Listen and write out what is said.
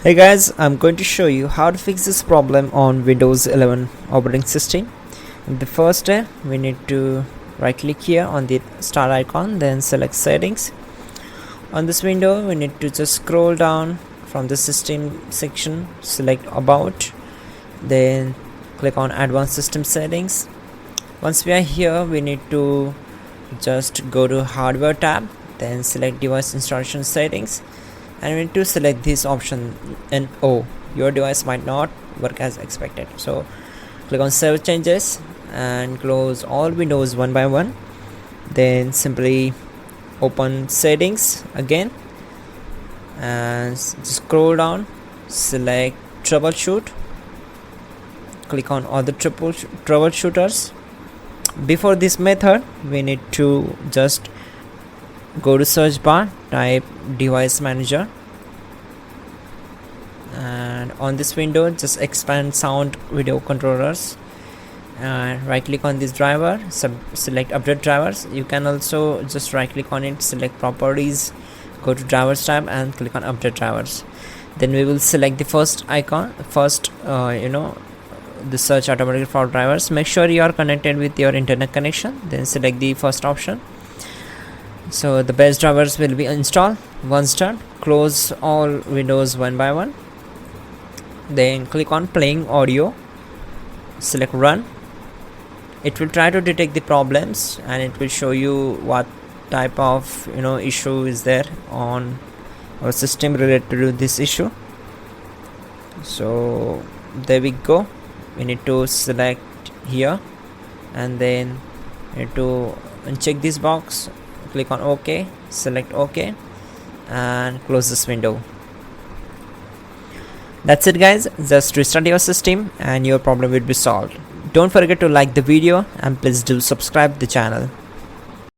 Hey guys, I'm going to show you how to fix this problem on Windows 11 operating system. In the first step, we need to right click here on the star icon, then select settings. On this window, we need to just scroll down from the system section, select about, then click on advanced system settings. Once we are here, we need to just go to hardware tab, then select device installation settings, and we need to select this option NO. Your device might not work as expected, so click on save changes and close all windows one by one. Then simply open settings again and scroll down, select troubleshoot, click on other troubleshooters. Before this method, we need to just go to search bar, type device manager, and on this window just expand sound video controllers and right click on this driver, select update drivers. You can also just right click on it, select properties, go to drivers tab and click on update drivers. Then we will select the first icon, the search automatically for drivers. Make sure you are connected with your internet connection, then select the first option. So the best drivers will be installed. Once done, close all windows one by one, then click on playing audio, select run. It will try to detect the problems and it will show you what type of issue is there on our system related to this issue. So there we go. We need to select here and then need to uncheck this box, click on OK, select OK and close this window. That's it guys, just restart your system and your problem will be solved. Don't forget to like the video and please do subscribe the channel.